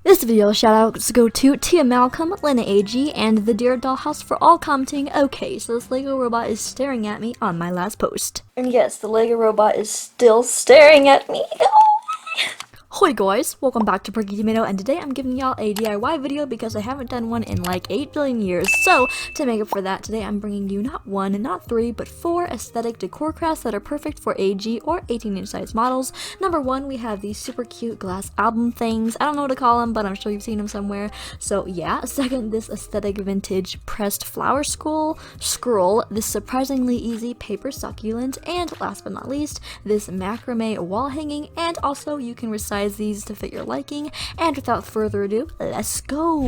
This video shoutouts go to 𝒃𝐨𝐵𝐤𝐲 and the Dear Dollhouse for all commenting okay, so this Lego robot is staring at me on my last post. And yes, the Lego robot is still staring at me. Hoi guys, welcome back to PerkyTomato, and today I'm giving y'all a DIY video because I haven't done one in like 8 billion years. So to make up for that, today I'm bringing you not 1, not 3, but 4 aesthetic decor crafts that are perfect for AG or 18-inch size models. Number 1, we have these super cute glass album things. I don't know what to call them, but I'm sure you've seen them somewhere. So yeah. Second, this aesthetic vintage pressed flower scroll, this surprisingly easy paper succulent, and last but not least, this macrame wall hanging, and also you can resize these to fit your liking. And without further ado, let's go!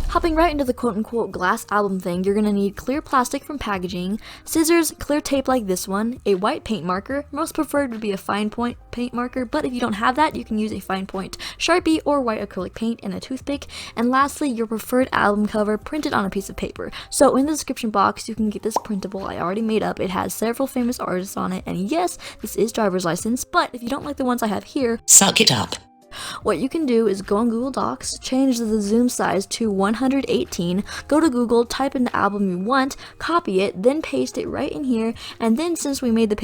Hopping right into the quote-unquote glass album thing, you're gonna need clear plastic from packaging, scissors, clear tape like this one, a white paint marker, most preferred would be a fine point paint marker, but if you don't have that, you can use a fine point Sharpie or white acrylic paint and a toothpick, and lastly, your preferred album cover printed on a piece of paper. So in the description box, you can get this printable I already made up. It has several famous artists on it, and yes, this is driver's license, but if you don't like the ones I have here, suck it up. What you can do is go on Google Docs, change the zoom size to 118, go to Google, type in the album you want, copy it, then paste it right in here, and then since we made the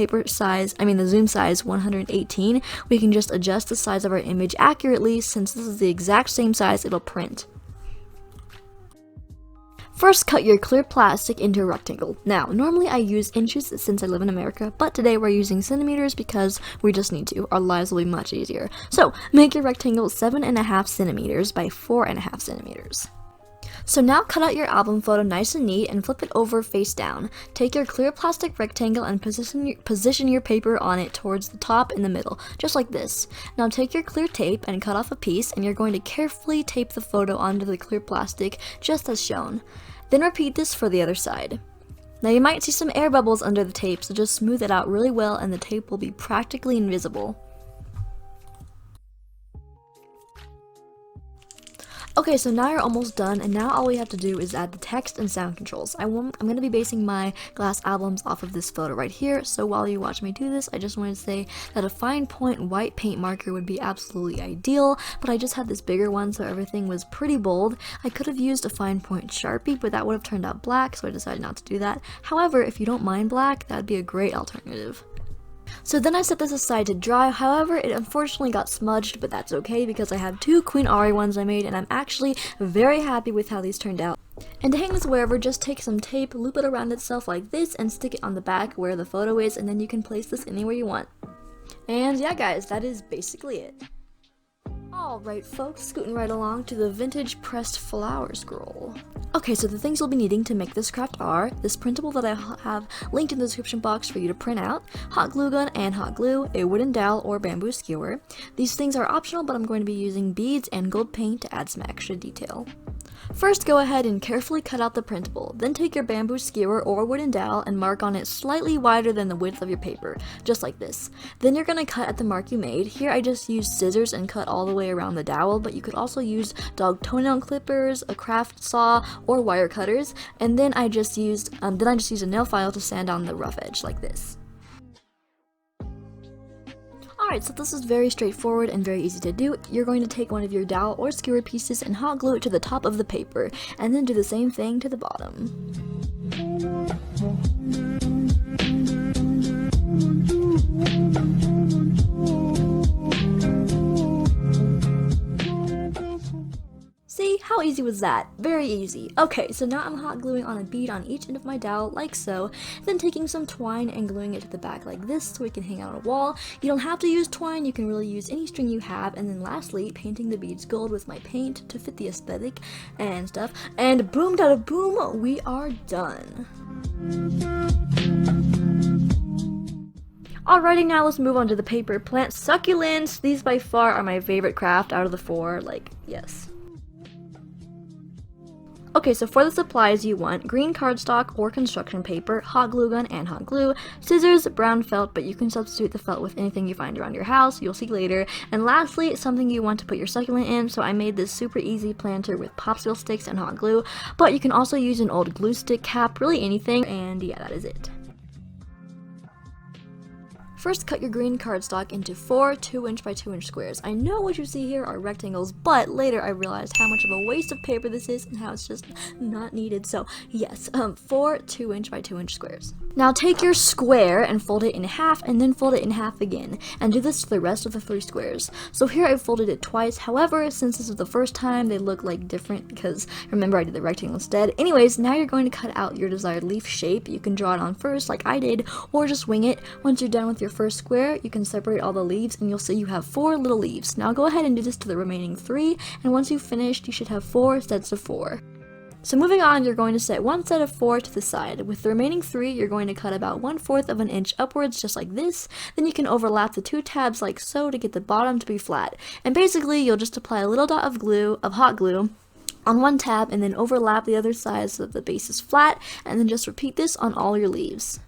zoom size 118, we can just adjust the size of our image accurately since this is the exact same size it'll print. First, cut your clear plastic into a rectangle. Now, normally I use inches since I live in America, but today we're using centimeters because we just need to. Our lives will be much easier. So, make your rectangle 7.5 centimeters by 4.5 centimeters. So now cut out your album photo nice and neat and flip it over face down. Take your clear plastic rectangle and position your paper on it towards the top in the middle, just like this. Now take your clear tape and cut off a piece, and you're going to carefully tape the photo onto the clear plastic just as shown. Then repeat this for the other side. Now you might see some air bubbles under the tape, so just smooth it out really well and the tape will be practically invisible. Okay, so now you're almost done, and now all we have to do is add the text and sound controls. I'm going to be basing my glass albums off of this photo right here, so while you watch me do this, I just wanted to say that a fine point white paint marker would be absolutely ideal, but I just had this bigger one, so everything was pretty bold. I could have used a fine point Sharpie, but that would have turned out black, so I decided not to do that. However, if you don't mind black, that'd be a great alternative. So then I set this aside to dry. However, it unfortunately got smudged, but that's okay because I have 2 Queen Ari ones I made and I'm actually very happy with how these turned out. And to hang this wherever, just take some tape, loop it around itself like this, and stick it on the back where the photo is, and then you can place this anywhere you want. And yeah guys, that is basically it. Alright folks, scooting right along to the vintage pressed flower scroll. Okay, so the things you'll be needing to make this craft are this printable that I have linked in the description box for you to print out, hot glue gun and hot glue, a wooden dowel or bamboo skewer. These things are optional, but I'm going to be using beads and gold paint to add some extra detail. First, go ahead and carefully cut out the printable. Then take your bamboo skewer or wooden dowel and mark on it slightly wider than the width of your paper, just like this. Then you're going to cut at the mark you made. Here I just used scissors and cut all the way around the dowel, but you could also use dog toenail clippers, a craft saw, or wire cutters. And then I just used a nail file to sand on the rough edge like this. Alright, so this is very straightforward and very easy to do. You're going to take one of your dowel or skewer pieces and hot glue it to the top of the paper, and then do the same thing to the bottom. See, how easy was that? Very easy. Okay, so now I'm hot gluing on a bead on each end of my dowel like so, then taking some twine and gluing it to the back like this so it can hang out on a wall. You don't have to use twine, you can really use any string you have, and then lastly, painting the beads gold with my paint to fit the aesthetic and stuff, and boom da boom, we are done. Alrighty, now let's move on to the paper plant succulents. These by far are my favorite craft out of the 4, yes. Okay, so for the supplies you want green cardstock or construction paper, hot glue gun and hot glue, scissors, brown felt, but you can substitute the felt with anything you find around your house, you'll see later, and lastly, something you want to put your succulent in, so I made this super easy planter with popsicle sticks and hot glue, but you can also use an old glue stick cap, really anything, and yeah, that is it. First, cut your green cardstock into 4 2" by 2" squares. I know what you see here are rectangles, but later I realized how much of a waste of paper this is and how it's just not needed. So yes, 4 2" by 2" squares. Now take your square and fold it in half, and then fold it in half again, and do this to the rest of the 3 squares. So here I folded it twice. However, since this is the first time, they look like different because remember I did the rectangle instead. Anyways, now you're going to cut out your desired leaf shape. You can draw it on first like I did, or just wing it. Once you're done with your first square, you can separate all the leaves and you'll see you have 4 little leaves. Now go ahead and do this to the remaining 3, and once you've finished, you should have 4 sets of 4. So moving on, you're going to set one set of 4 to the side. With the remaining 3, you're going to cut about 1/4 of an inch upwards, just like this. Then you can overlap the 2 tabs like so to get the bottom to be flat. And basically, you'll just apply a little dot of hot glue on one tab and then overlap the other side so that the base is flat, and then just repeat this on all your leaves.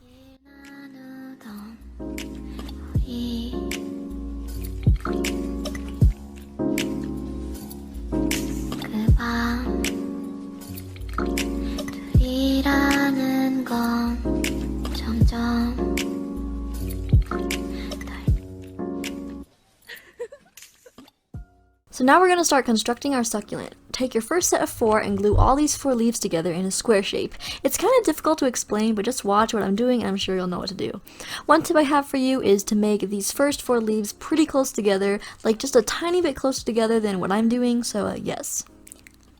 So now we're going to start constructing our succulent. Take your first set of 4 and glue all these 4 leaves together in a square shape. It's kind of difficult to explain, but just watch what I'm doing and I'm sure you'll know what to do. One tip I have for you is to make these first 4 leaves pretty close together, like just a tiny bit closer together than what I'm doing, so yes.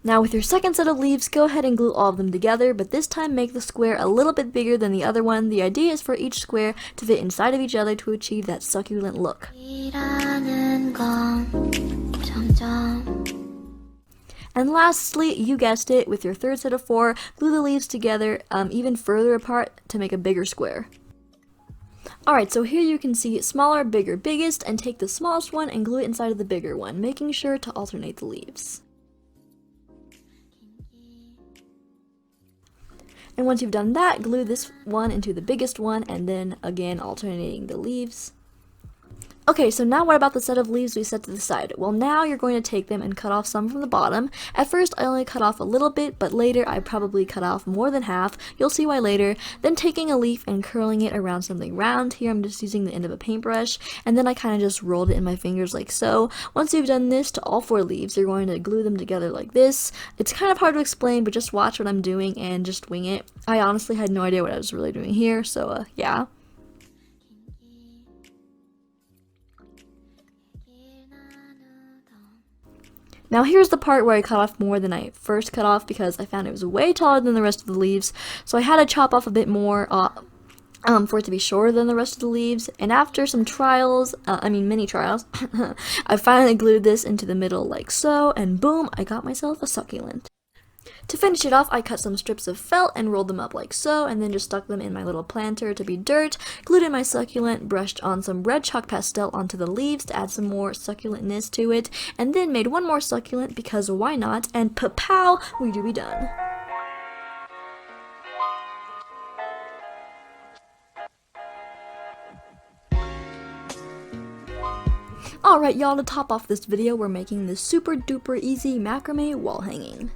Now with your second set of leaves, go ahead and glue all of them together, but this time make the square a little bit bigger than the other one. The idea is for each square to fit inside of each other to achieve that succulent look. And lastly, you guessed it, with your third set of 4, glue the leaves together even further apart to make a bigger square. Alright, so here you can see smaller, bigger, biggest, and take the smallest one and glue it inside of the bigger one, making sure to alternate the leaves. And once you've done that, glue this one into the biggest one, and then again alternating the leaves. Okay, so now what about the set of leaves we set to the side? Well, now you're going to take them and cut off some from the bottom. At first, I only cut off a little bit, but later I probably cut off more than half. You'll see why later. Then taking a leaf and curling it around something round. Here I'm just using the end of a paintbrush, and then I kind of just rolled it in my fingers like so. Once you've done this to all 4 leaves, you're going to glue them together like this. It's kind of hard to explain, but just watch what I'm doing and just wing it. I honestly had no idea what I was really doing here, so yeah. Now here's the part where I cut off more than I first cut off because I found it was way taller than the rest of the leaves, so I had to chop off a bit more for it to be shorter than the rest of the leaves. And after some trials, mini trials, I finally glued this into the middle like so, and boom, I got myself a succulent. To finish it off, I cut some strips of felt and rolled them up like so, and then just stuck them in my little planter to be dirt, glued in my succulent, brushed on some red chalk pastel onto the leaves to add some more succulentness to it, and then made one more succulent because why not, and pa-pow, we do be done. Alright y'all, to top off this video, we're making this super duper easy macrame wall hanging.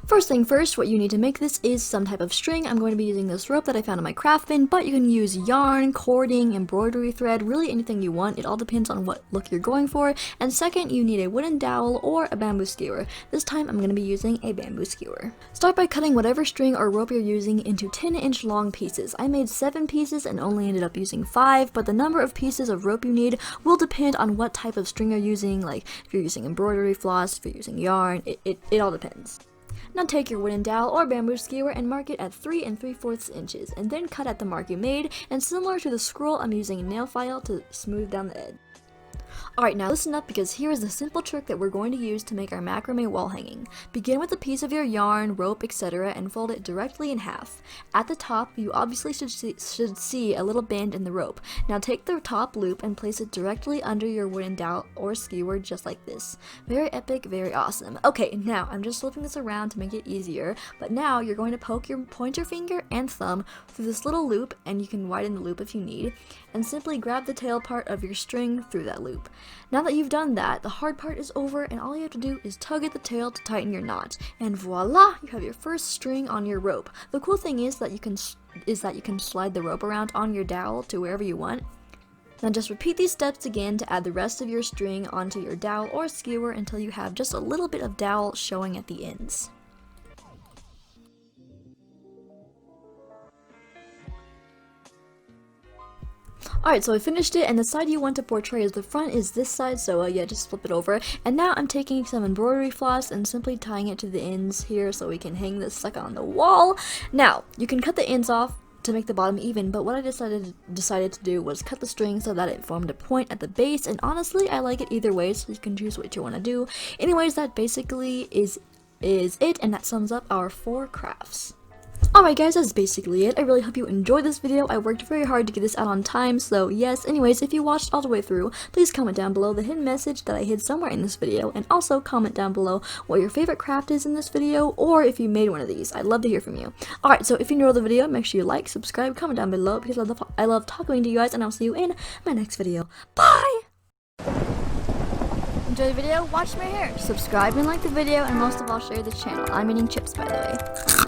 First thing first, what you need to make this is some type of string. I'm going to be using this rope that I found in my craft bin, but you can use yarn, cording, embroidery thread, really anything you want. It all depends on what look you're going for. And second, you need a wooden dowel or a bamboo skewer. This time I'm going to be using a bamboo skewer. Start by cutting whatever string or rope you're using into 10-inch long pieces. I made 7 pieces and only ended up using 5, but the number of pieces of rope you need will depend on what type of string you're using, like if you're using embroidery floss, if you're using yarn, it all depends. Now take your wooden dowel or bamboo skewer and mark it at 3 3/4 inches, and then cut at the mark you made, and similar to the scroll, I'm using a nail file to smooth down the edge. Alright, now listen up because here is the simple trick that we're going to use to make our macrame wall hanging. Begin with a piece of your yarn, rope, etc. and fold it directly in half. At the top, you obviously should see a little bend in the rope. Now take the top loop and place it directly under your wooden dowel or skewer just like this. Very epic, very awesome. Okay, now I'm just flipping this around to make it easier, but now you're going to poke your pointer finger and thumb through this little loop, and you can widen the loop if you need, and simply grab the tail part of your string through that loop. Now that you've done that, the hard part is over, and all you have to do is tug at the tail to tighten your knot. And voila! You have your first string on your rope. The cool thing is that you can slide the rope around on your dowel to wherever you want. Then just repeat these steps again to add the rest of your string onto your dowel or skewer until you have just a little bit of dowel showing at the ends. Alright, so I finished it, and the side you want to portray as the front is this side, so yeah, just flip it over. And now I'm taking some embroidery floss and simply tying it to the ends here so we can hang this sucker on the wall. Now, you can cut the ends off to make the bottom even, but what I decided to do was cut the string so that it formed a point at the base, and honestly, I like it either way, so you can choose what you want to do. Anyways, that basically is it, and that sums up our 4 crafts. Alright guys, that's basically it. I really hope you enjoyed this video. I worked very hard to get this out on time, so yes. Anyways, if you watched all the way through, please comment down below the hidden message that I hid somewhere in this video, and also comment down below what your favorite craft is in this video, or if you made one of these. I'd love to hear from you. Alright, so if you enjoyed the video, make sure you like, subscribe, comment down below, because I love talking to you guys, and I'll see you in my next video. Bye! Enjoy the video, watch my hair, subscribe and like the video, and most of all share this channel. I'm eating chips, by the way.